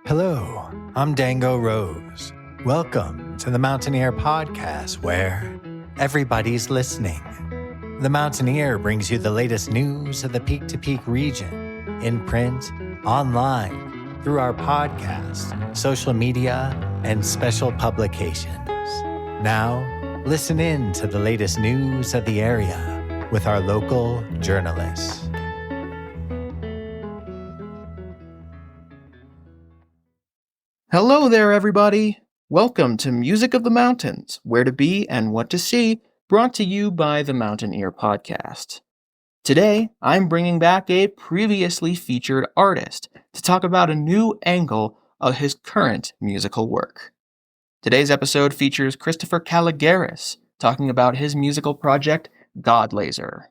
Hello, I'm Dango Rose. Welcome to the Mountaineer Podcast, where everybody's listening. The Mountaineer brings you the latest news of the Peak to Peak region, in print, online, through our podcast, social media, and special publications. Now, listen in to the latest news of the area with our local journalists. Hello there, everybody. Welcome to Music of the Mountains, Where to Be and What to See, brought to you by the Mountaineer Podcast. Today, I'm bringing back a previously featured artist to talk about a new angle of his current musical work. Today's episode features Christopher Caligaris talking about his musical project, Godlazer.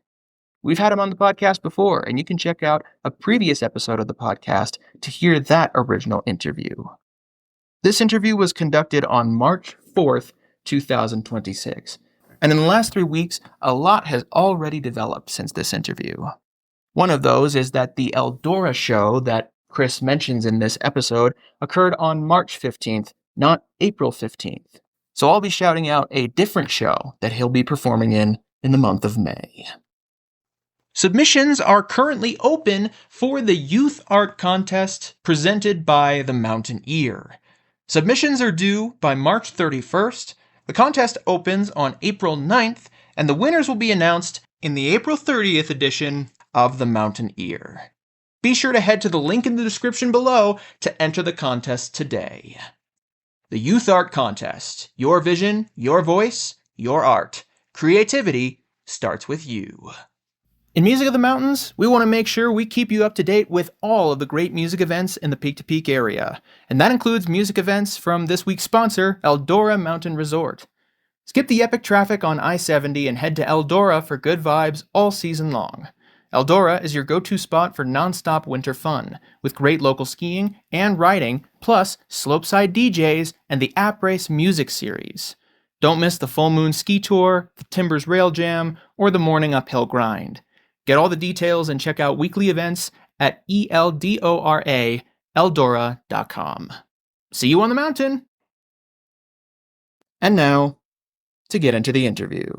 We've had him on the podcast before, and you can check out a previous episode of the podcast to hear that original interview. This interview was conducted on March 4th, 2026, and in the last 3 weeks, a lot has already developed since this interview. One of those is that the Eldora show that Chris mentions in this episode occurred on March 15th, not April 15th. So I'll be shouting out a different show that he'll be performing in the month of May. Submissions are currently open for the Youth Art Contest presented by the Mountaineer. Submissions are due by March 31st, the contest opens on April 9th, and the winners will be announced in the April 30th edition of the Mountaineer. Be sure to head to the link in the description below to enter the contest today. The Youth Art Contest. Your vision, your voice, your art. Creativity starts with you. In Music of the Mountains, we want to make sure we keep you up to date with all of the great music events in the Peak to Peak area, and that includes music events from this week's sponsor, Eldora Mountain Resort. Skip the epic traffic on I-70 and head to Eldora for good vibes all season long. Eldora is your go-to spot for non-stop winter fun, with great local skiing and riding, plus slopeside DJs and the App Race music series. Don't miss the Full Moon Ski Tour, the Timbers Rail Jam, or the Morning Uphill Grind. Get all the details and check out weekly events at eldora.com. See you on the mountain! And now, to get into the interview.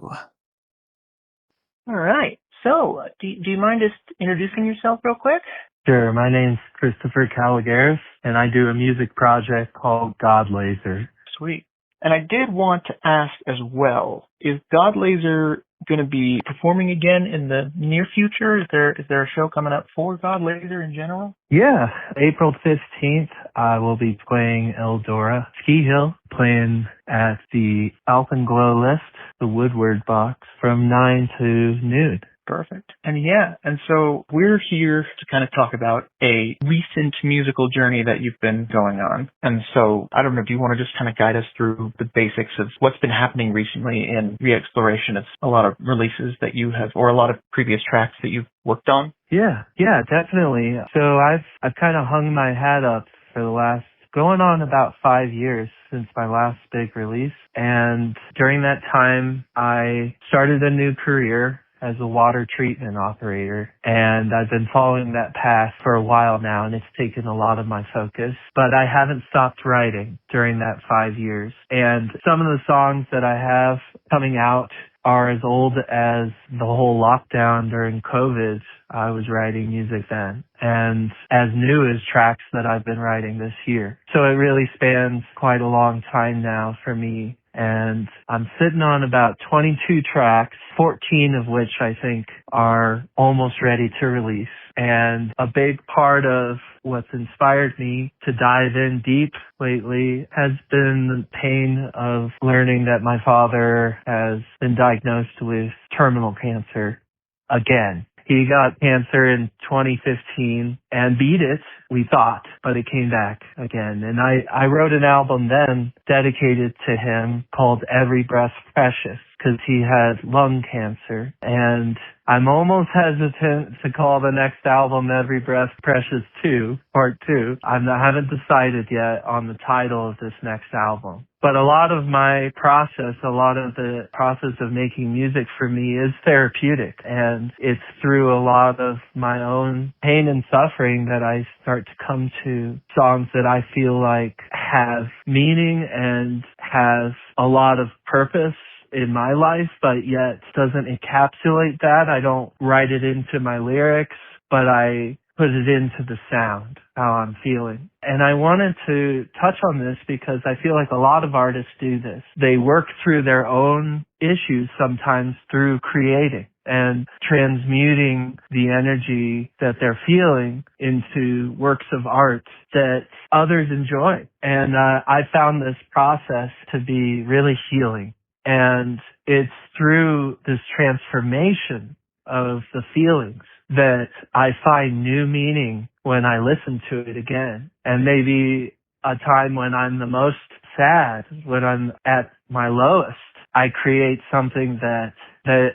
All right. So, do you mind just introducing yourself real quick? Sure. My name's Christopher Caligaris, and I do a music project called Godlazer. Sweet. And I did want to ask as well, is Godlazer going to be performing again in the near future? Is there a show coming up for Godlazer in general? Yeah. April 15th, I will be playing Eldora Ski Hill, playing at the Alpenglow List, the Woodward Box, from 9 to noon. Perfect. And so we're here to kind of talk about a recent musical journey that you've been going on. And so, I don't know, do you want to just kind of guide us through the basics of what's been happening recently in re-exploration of a lot of releases that you have, or a lot of previous tracks that you've worked on? Yeah, definitely. So I've kind of hung my hat up for the last going on about 5 years since my last big release. And during that time, I started a new career as a water treatment operator. And I've been following that path for a while now, and it's taken a lot of my focus. But I haven't stopped writing during that 5 years. And some of the songs that I have coming out are as old as the whole lockdown during COVID. I was writing music then, and as new as tracks that I've been writing this year. So it really spans quite a long time now for me. And I'm sitting on about 22 tracks, 14 of which I think are almost ready to release. And a big part of what's inspired me to dive in deep lately has been the pain of learning that my father has been diagnosed with terminal cancer again. He got cancer in 2015 and beat it, we thought, but it came back again. And I wrote an album then dedicated to him called Every Breath Precious, because he had lung cancer. And I'm almost hesitant to call the next album Every Breath Precious 2, Part 2. I haven't decided yet on the title of this next album. But a lot of my process, a lot of the process of making music for me is therapeutic. And it's through a lot of my own pain and suffering that I start to come to songs that I feel like have meaning and have a lot of purpose in my life, but yet doesn't encapsulate that. I don't write it into my lyrics, but I put it into the sound, how I'm feeling. And I wanted to touch on this because I feel like a lot of artists do this. They work through their own issues sometimes through creating and transmuting the energy that they're feeling into works of art that others enjoy. And I found this process to be really healing. And it's through this transformation of the feelings that I find new meaning when I listen to it again. And maybe a time when I'm the most sad, when I'm at my lowest, I create something that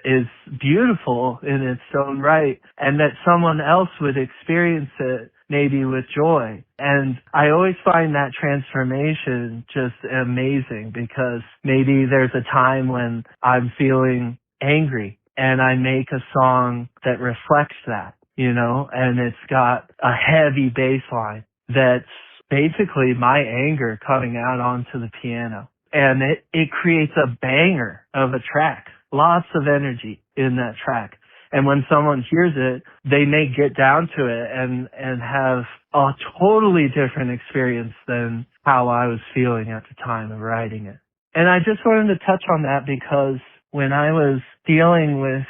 is beautiful in its own right, and that someone else would experience it maybe with joy. And I always find that transformation just amazing, because maybe there's a time when I'm feeling angry and I make a song that reflects that, and it's got a heavy bass line that's basically my anger coming out onto the piano. And it creates a banger of a track, lots of energy in that track. And when someone hears it, they may get down to it and have a totally different experience than how I was feeling at the time of writing it. And I just wanted to touch on that because when I was dealing with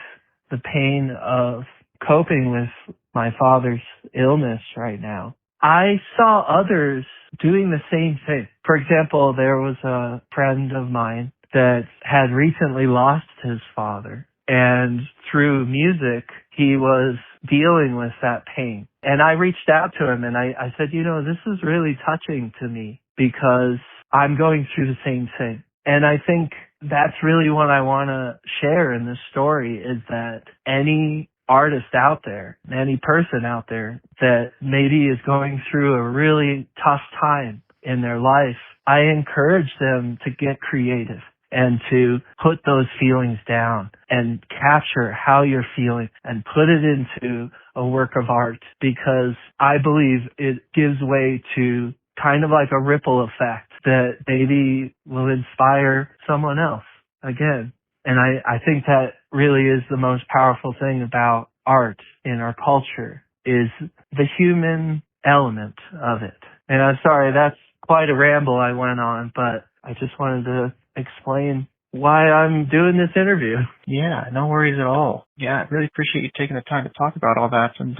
the pain of coping with my father's illness right now, I saw others doing the same thing. For example, there was a friend of mine that had recently lost his father, and through music, he was dealing with that pain. And I reached out to him and I said, this is really touching to me because I'm going through the same thing. And I think that's really what I want to share in this story, is that any artist out there, any person out there that maybe is going through a really tough time in their life, I encourage them to get creative and to put those feelings down and capture how you're feeling and put it into a work of art, because I believe it gives way to kind of like a ripple effect that maybe will inspire someone else again. And I think that really is the most powerful thing about art in our culture, is the human element of it. And I'm sorry, that's quite a ramble I went on, but I just wanted to explain why I'm doing this interview. Yeah, no worries at all. Yeah, I really appreciate you taking the time to talk about all that. And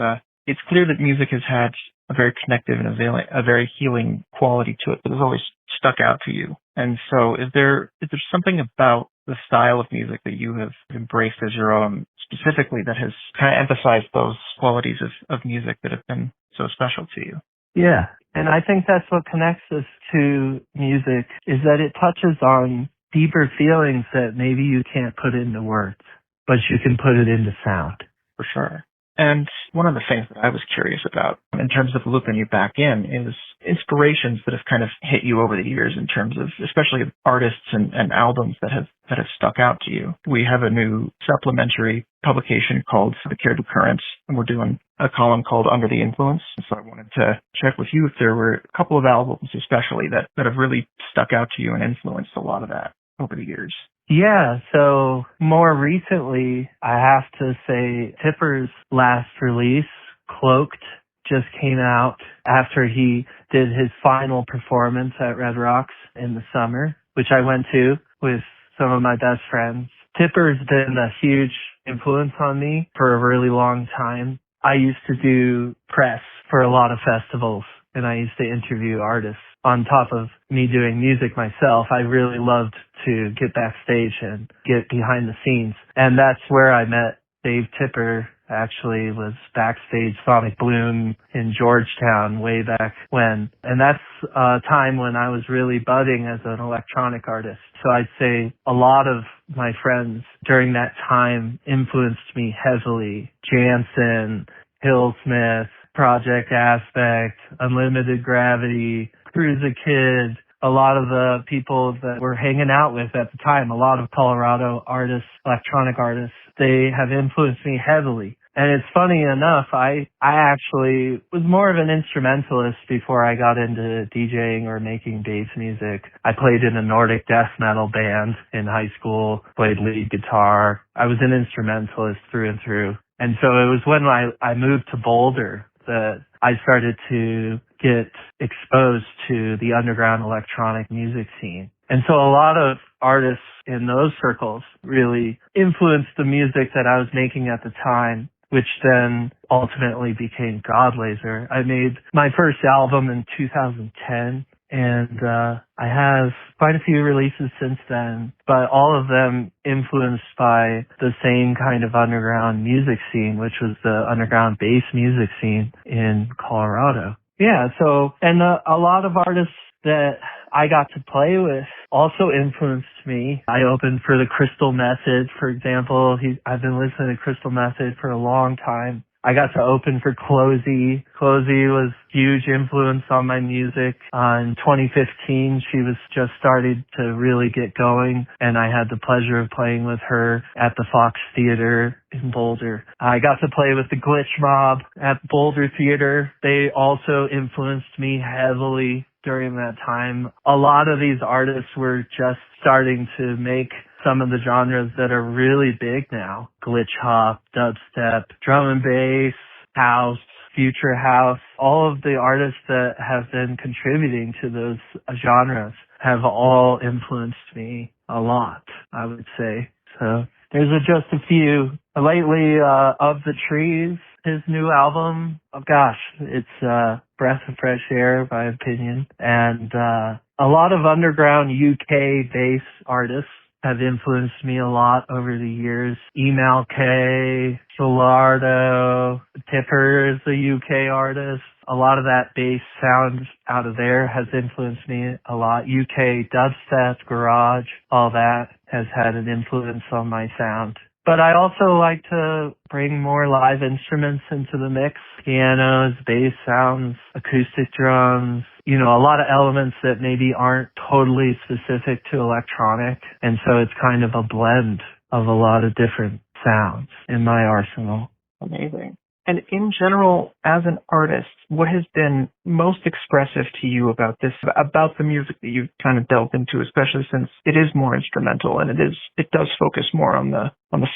it's clear that music has had a very connective and a very healing quality to it that has always stuck out to you. And so is there something about the style of music that you have embraced as your own specifically that has kind of emphasized those qualities of music that have been so special to you? Yeah, and I think that's what connects us to music, is that it touches on deeper feelings that maybe you can't put into words, but you can put it into sound. For sure. And one of the things that I was curious about in terms of looping you back in is inspirations that have kind of hit you over the years in terms of especially artists and albums that have stuck out to you. We have a new supplementary publication called The Caribou Currents, and we're doing a column called Under the Influence. So I wanted to check with you if there were a couple of albums especially that have really stuck out to you and influenced a lot of that over the years. Yeah, so more recently, I have to say Tipper's last release, Cloaked, just came out after he did his final performance at Red Rocks in the summer, which I went to with some of my best friends. Tipper's been a huge influence on me for a really long time. I used to do press for a lot of festivals, and I used to interview artists. On top of me doing music myself, I really loved to get backstage and get behind the scenes. And that's where I met Dave Tipper. Actually was backstage Sonic Bloom in Georgetown way back when. And that's a time when I was really budding as an electronic artist. So I'd say a lot of my friends during that time influenced me heavily. Jansen, Hillsmith, Project Aspect, Unlimited Gravity, Cruise a Kid, a lot of the people that we're hanging out with at the time, a lot of Colorado artists, electronic artists, they have influenced me heavily. And it's funny enough, I actually was more of an instrumentalist before I got into DJing or making bass music. I played in a Nordic death metal band in high school, played lead guitar. I was an instrumentalist through and through. And so it was when I moved to Boulder that I started to get exposed to the underground electronic music scene. And so a lot of artists in those circles really influenced the music that I was making at the time, which then ultimately became Godlazer. I made my first album in 2010, and I have quite a few releases since then, but all of them influenced by the same kind of underground music scene, which was the underground bass music scene in Colorado. Yeah, so, and a lot of artists that I got to play with also influenced me. I opened for the Crystal Method, for example. I've been listening to Crystal Method for a long time. I got to open for Closey. Closey was huge influence on my music. In 2015, she was just starting to really get going, and I had the pleasure of playing with her at the Fox Theater in Boulder. I got to play with the Glitch Mob at Boulder Theater. They also influenced me heavily during that time. A lot of these artists were just starting to make some of the genres that are really big now. Glitch hop, dubstep, drum and bass, house, future house. All of the artists that have been contributing to those genres have all influenced me a lot, I would say. So there's just a few. Lately, Of the Trees, his new album, oh gosh, it's a breath of fresh air, in my opinion. And a lot of underground UK bass artists have influenced me a lot over the years. Email K, Solardo, Tipper is a UK artist. A lot of that bass sound out of there has influenced me a lot. UK dubstep, garage, all that has had an influence on my sound. But I also like to bring more live instruments into the mix. Pianos, bass sounds, acoustic drums, you know, a lot of elements that maybe aren't totally specific to electronic. And so it's kind of a blend of a lot of different sounds in my arsenal. Amazing. And in general, as an artist, what has been most expressive to you about the music that you've kind of delved into, especially since it is more instrumental and it does focus more on the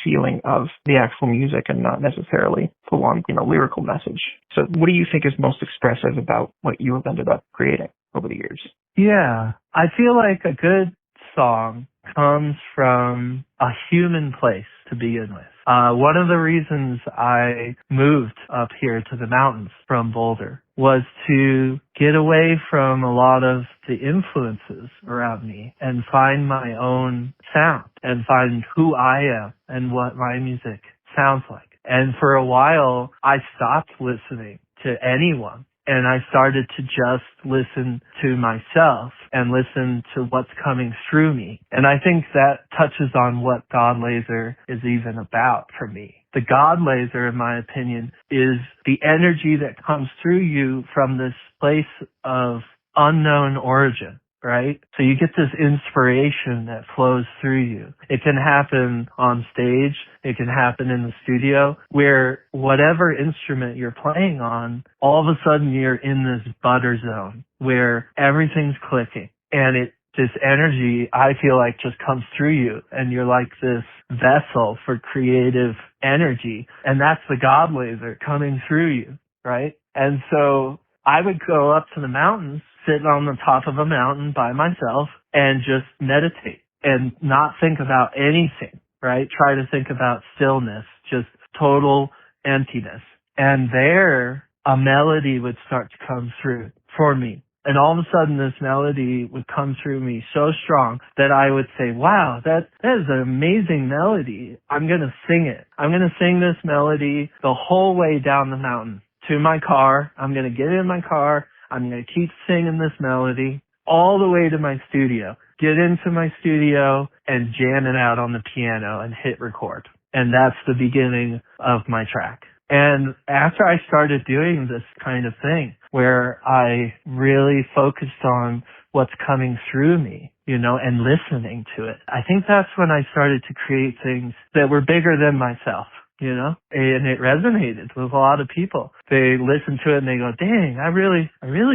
feeling of the actual music and not necessarily full on, lyrical message. So what do you think is most expressive about what you have ended up creating over the years? Yeah, I feel like a good song comes from a human place to begin with. One of the reasons I moved up here to the mountains from Boulder was to get away from a lot of the influences around me and find my own sound and find who I am and what my music sounds like. And for a while, I stopped listening to anyone. And I started to just listen to myself and listen to what's coming through me. And I think that touches on what Godlazer is even about for me. The Godlazer, in my opinion, is the energy that comes through you from this place of unknown origin. Right? So you get this inspiration that flows through you. It can happen on stage. It can happen in the studio where whatever instrument you're playing on, all of a sudden you're in this butter zone where everything's clicking and this energy, I feel like, just comes through you and you're like this vessel for creative energy. And that's the Godlazer coming through you, right? And so I would go up to the mountains, sitting on the top of a mountain by myself and just meditate and not think about anything, right? Try to think about stillness, just total emptiness. And there, a melody would start to come through for me. And all of a sudden, this melody would come through me so strong that I would say, wow, that is an amazing melody. I'm going to sing it. I'm going to sing this melody the whole way down the mountain to my car. I'm going to get in my car. I'm going to keep singing this melody all the way to my studio, get into my studio and jam it out on the piano and hit record. And that's the beginning of my track. And after I started doing this kind of thing where I really focused on what's coming through me, and listening to it. I think that's when I started to create things that were bigger than myself. And it resonated with a lot of people. They listen to it and they go, dang, I really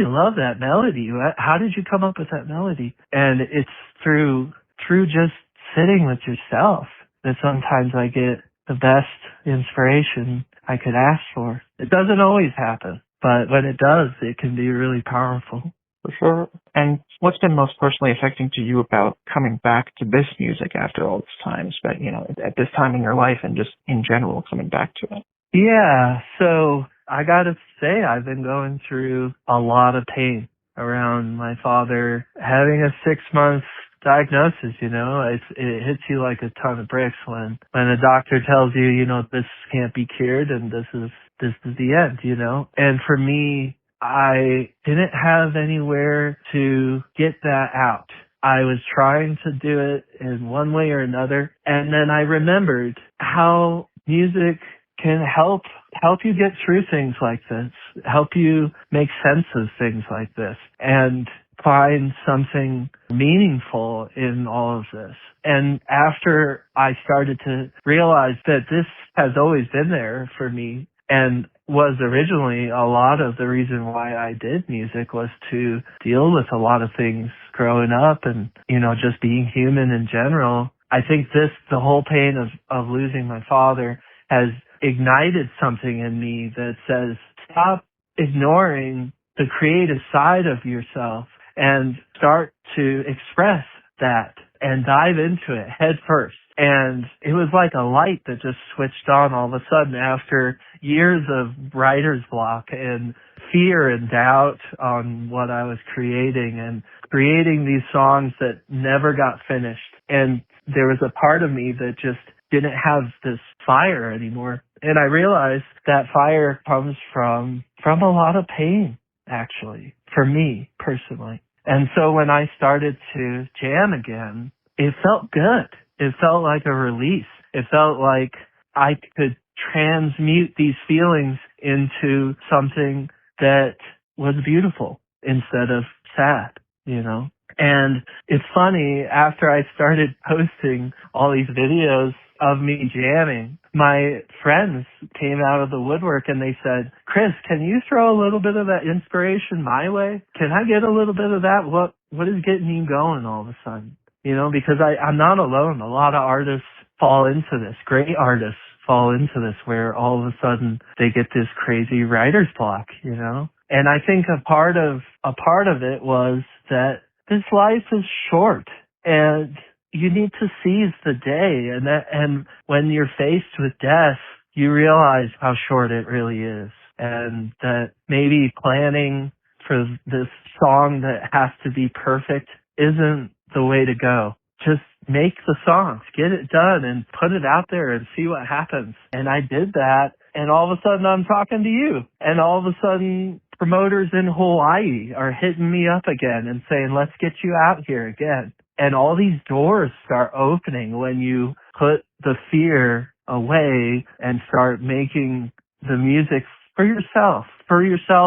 love that melody. How did you come up with that melody? And it's through just sitting with yourself that sometimes I get the best inspiration I could ask for. It doesn't always happen, but when it does, it can be really powerful. For sure. And what's been most personally affecting to you about coming back to this music after all this time, but at this time in your life and just in general coming back to it? Yeah, so I gotta say I've been going through a lot of pain around my father having a 6-month diagnosis. It hits you like a ton of bricks when a doctor tells you, this can't be cured and this is the end, And for me, I didn't have anywhere to get that out. I was trying to do it in one way or another, and then I remembered how music can help you get through things like this, help you make sense of things like this, and find something meaningful in all of this. And after I started to realize that this has always been there for me and was originally a lot of the reason why I did music, was to deal with a lot of things growing up and, just being human in general. I think the whole pain of losing my father has ignited something in me that says, stop ignoring the creative side of yourself and start to express that and dive into it head first. And it was like a light that just switched on all of a sudden after years of writer's block and fear and doubt on what I was creating and creating these songs that never got finished. And there was a part of me that just didn't have this fire anymore. And I realized that fire comes from a lot of pain, actually, for me personally. And so when I started to jam again, it felt good. It felt like a release. It felt like I could transmute these feelings into something that was beautiful instead of sad, And it's funny, after I started posting all these videos of me jamming, my friends came out of the woodwork and they said, Chris, can you throw a little bit of that inspiration my way? Can I get a little bit of that? What is getting you going all of a sudden? Because I'm not alone. A lot of artists fall into this. Great artists fall into this where all of a sudden they get this crazy writer's block, And I think a part of it was that this life is short and you need to seize the day. And when you're faced with death, you realize how short it really is. And that maybe planning for this song that has to be perfect isn't the way to go. Just make the songs, get it done, and put it out there and see what happens. And I did that, and all of a sudden I'm talking to you. And all of a sudden promoters in Hawaii are hitting me up again and saying, let's get you out here again. And all these doors start opening when you put the fear away and start making the music for yourself,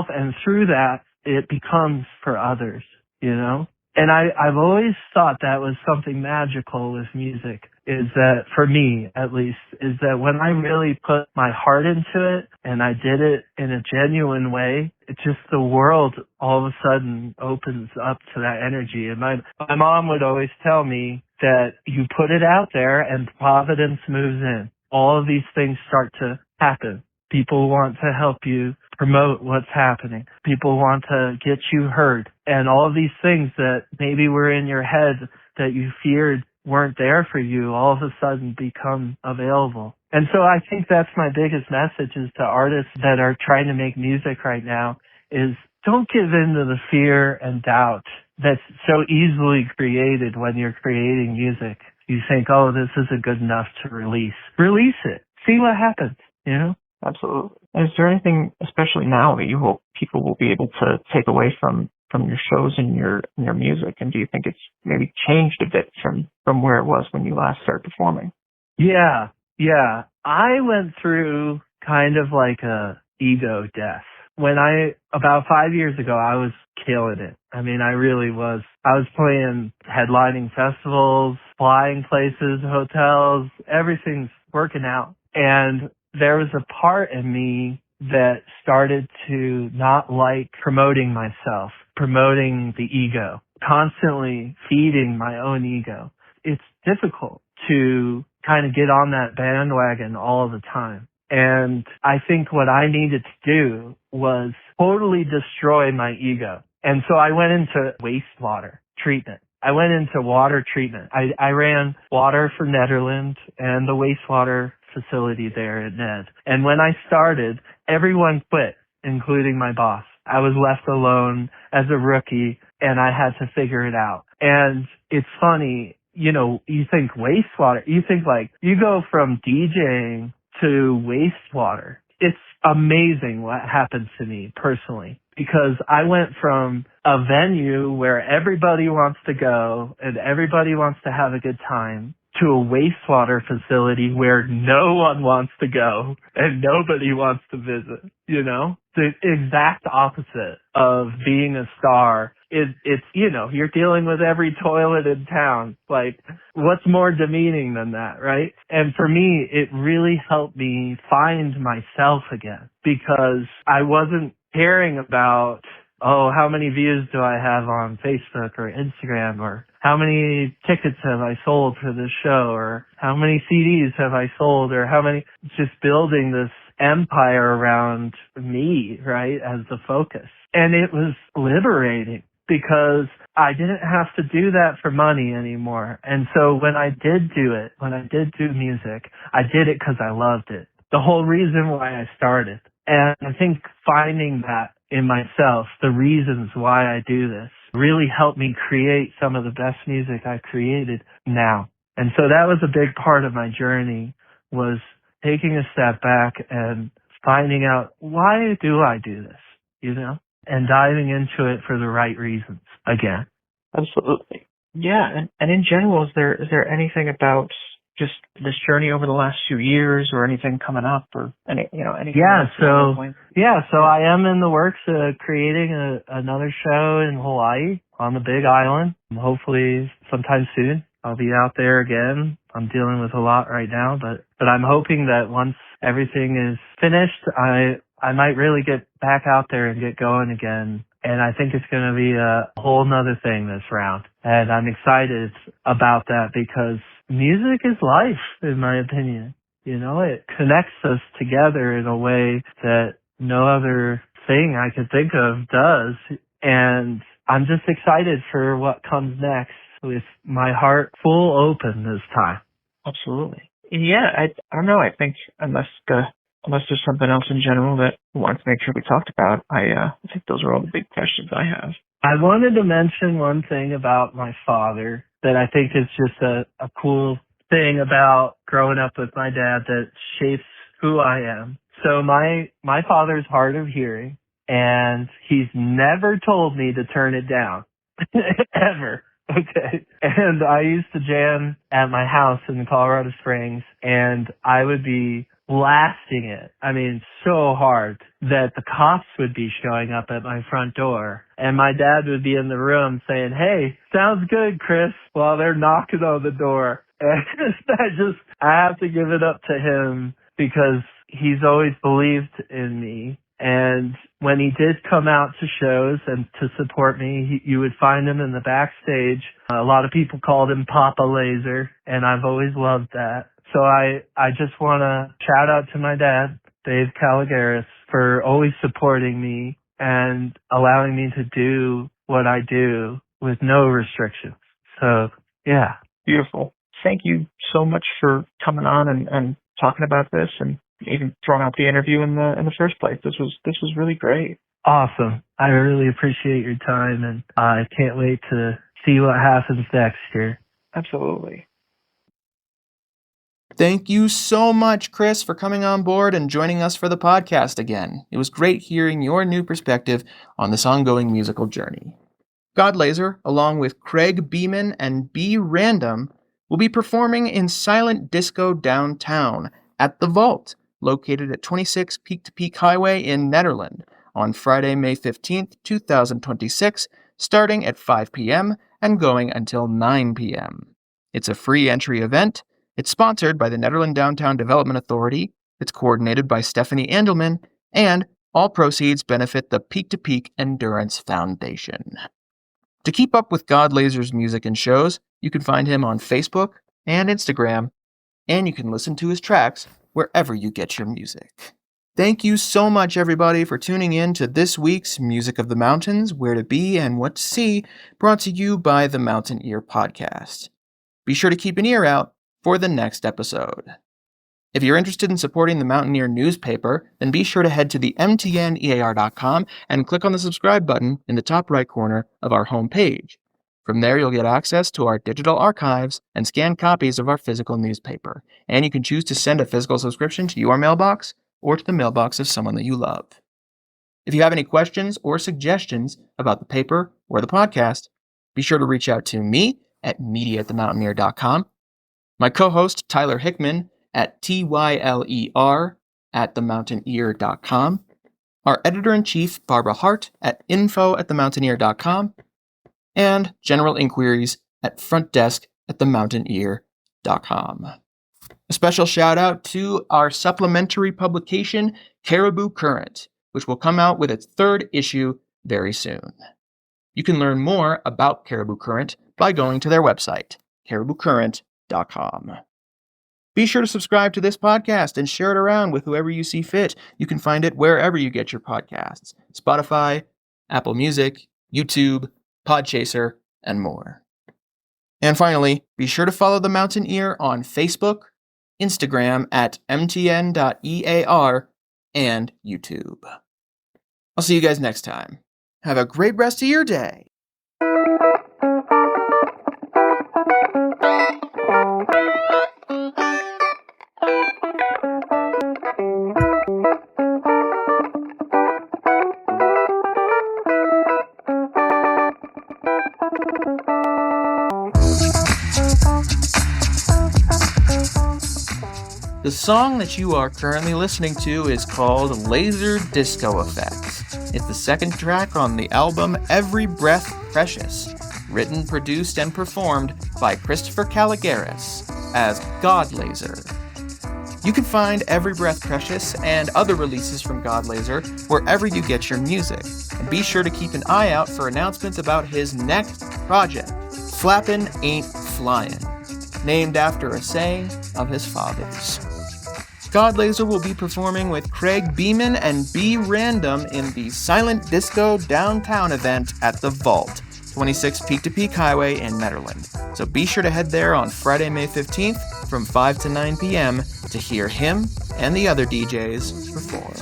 and through that, it becomes for others, And I've always thought that was something magical with music, is that, for me at least, is that when I really put my heart into it and I did it in a genuine way, it just, the world all of a sudden opens up to that energy. And my mom would always tell me that you put it out there and providence moves in. All of these things start to happen. People want to help you promote what's happening. People want to get you heard. And all of these things that maybe were in your head that you feared weren't there for you all of a sudden become available. And so I think that's my biggest message is to artists that are trying to make music right now is don't give in to the fear and doubt that's so easily created when you're creating music. You think, oh, this isn't good enough to release. Release it. See what happens, Absolutely. Is there anything, especially now, that you hope people will be able to take away from your shows and your music? And do you think it's maybe changed a bit from where it was when you last started performing? Yeah. I went through kind of like a ego death. About 5 years ago, I was killing it. I mean, I really was. I was playing headlining festivals, flying places, hotels, everything's working out. And there was a part in me that started to not like promoting myself, promoting the ego, constantly feeding my own ego. It's difficult to kind of get on that bandwagon all the time. And I think what I needed to do was totally destroy my ego. And so I went into wastewater treatment. I went into water treatment. I ran water for Netherlands and the wastewater facility there at Ned. And when I started, everyone quit, including my boss. I was left alone as a rookie and I had to figure it out. And it's funny, you know, you think wastewater, you think like you go from DJing to wastewater. It's amazing what happens to me personally, because I went from a venue where everybody wants to go and everybody wants to have a good time to a wastewater facility where no one wants to go and nobody wants to visit, you know? The exact opposite of being a star. It's, you know, you're dealing with every toilet in town. Like, what's more demeaning than that, right? And for me, it really helped me find myself again, because I wasn't caring about, oh, how many views do I have on Facebook or Instagram, or how many tickets have I sold for this show, or how many CDs have I sold, or how many, just building this empire around me, right, as the focus. And it was liberating because I didn't have to do that for money anymore. And so when I did do it, when I did do music, I did it because I loved it. The whole reason why I started. And I think finding that in myself, the reasons why I do this, really helped me create some of the best music I've created now. And so that was a big part of my journey, was taking a step back and finding out, why do I do this, you know, and diving into it for the right reasons again. Absolutely. Yeah. And in general, is there anything about just this journey over the last few years, or anything coming up, or anything? So I am in the works of creating another show in Hawaii on the Big Island. Hopefully sometime soon. I'll be out there again. I'm dealing with a lot right now, but I'm hoping that once everything is finished, I might really get back out there and get going again. And I think it's going to be a whole nother thing this round. And I'm excited about that, because music is life, in my opinion. You know, it connects us together in a way that no other thing I could think of does. And I'm just excited for what comes next, with my heart full open this time. Absolutely. Yeah, I don't know. I think unless there's something else in general that we wanted to make sure we talked about, I think those are all the big questions I have. I wanted to mention one thing about my father that I think is just a cool thing about growing up with my dad that shapes who I am. So my father's hard of hearing, and he's never told me to turn it down. Ever. Okay. And I used to jam at my house in Colorado Springs, and I would be blasting it. I mean, so hard that the cops would be showing up at my front door, and my dad would be in the room saying, "Hey, sounds good, Chris," while they're knocking on the door. And I have to give it up to him, because he's always believed in me. And when he did come out to shows and to support me, you would find him in the backstage. A lot of people called him Papa Laser, and I've always loved that. So I just want to shout out to my dad, Dave Caligaris, for always supporting me and allowing me to do what I do with no restrictions. So, yeah. Beautiful. Thank you so much for coming on and talking about this, and even throwing out the interview in the first place. This was really great. Awesome. I really appreciate your time, and I can't wait to see what happens next here. Absolutely. Thank you so much, Chris, for coming on board and joining us for the podcast again. It was great hearing your new perspective on this ongoing musical journey. Godlazer, along with Craig Beeman and B Random, will be performing in Silent Disco downtown at The Vault, located at 26 Peak to Peak Highway in Netherlands, on Friday, May 15th, 2026, starting at 5 p.m. and going until 9 p.m. It's a free entry event. It's sponsored by the Netherlands Downtown Development Authority. It's coordinated by Stephanie Andelman, and all proceeds benefit the Peak to Peak Endurance Foundation. To keep up with Godlazer's music and shows, you can find him on Facebook and Instagram, and you can listen to his tracks wherever you get your music. Thank you so much, everybody, for tuning in to this week's Music of the Mountains, Where to Be and What to See, brought to you by the Mountain Ear Podcast. Be sure to keep an ear out for the next episode. If you're interested in supporting the Mountaineer newspaper, then be sure to head to the mtnear.com and click on the subscribe button in the top right corner of our homepage. From there, you'll get access to our digital archives and scanned copies of our physical newspaper, and you can choose to send a physical subscription to your mailbox or to the mailbox of someone that you love. If you have any questions or suggestions about the paper or the podcast, be sure to reach out to me at media@themountaineer.com, my co-host Tyler Hickman at tyler@themountaineer.com, our editor-in-chief Barbara Hart at info@themountaineer.com, and general inquiries at frontdesk@themountaineer.com. A special shout out to our supplementary publication, Caribou Current, which will come out with its third issue very soon. You can learn more about Caribou Current by going to their website, cariboucurrent.com. Be sure to subscribe to this podcast and share it around with whoever you see fit. You can find it wherever you get your podcasts: Spotify, Apple Music, YouTube, Podchaser, and more. And finally, be sure to follow the Mountain Ear on Facebook, Instagram at mtn.ear, and YouTube. I'll see you guys next time. Have a great rest of your day. The song that you are currently listening to is called Laser Disco Effects. It's the second track on the album Every Breath Precious, written, produced, and performed by Christopher Caligaris as Godlazer. You can find Every Breath Precious and other releases from Godlazer wherever you get your music. And be sure to keep an eye out for announcements about his next project, Flappin' Ain't Flyin', named after a saying of his father's. Godlazer will be performing with Craig Beeman and B Random in the Silent Disco Downtown event at the Vault, 26 Peak to Peak Highway in Netherlands. So be sure to head there on Friday, May 15th from 5 to 9 p.m. to hear him and the other DJs perform.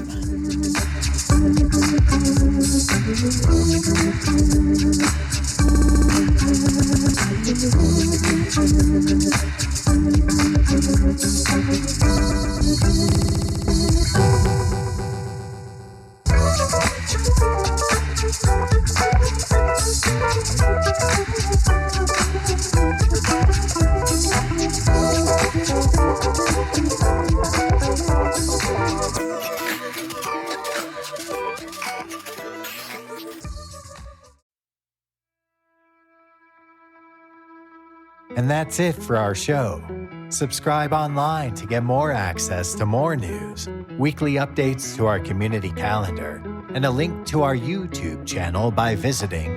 And that's it for our show. Subscribe online to get more access to more news, weekly updates to our community calendar, and a link to our YouTube channel by visiting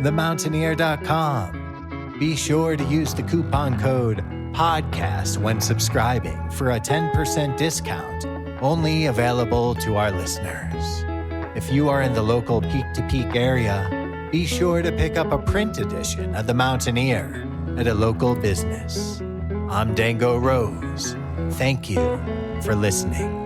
themountaineer.com. Be sure to use the coupon code PODCAST when subscribing for a 10% discount, only available to our listeners. If you are in the local Peak to Peak area, be sure to pick up a print edition of The Mountaineer at a local business. I'm Dango Rose. Thank you for listening.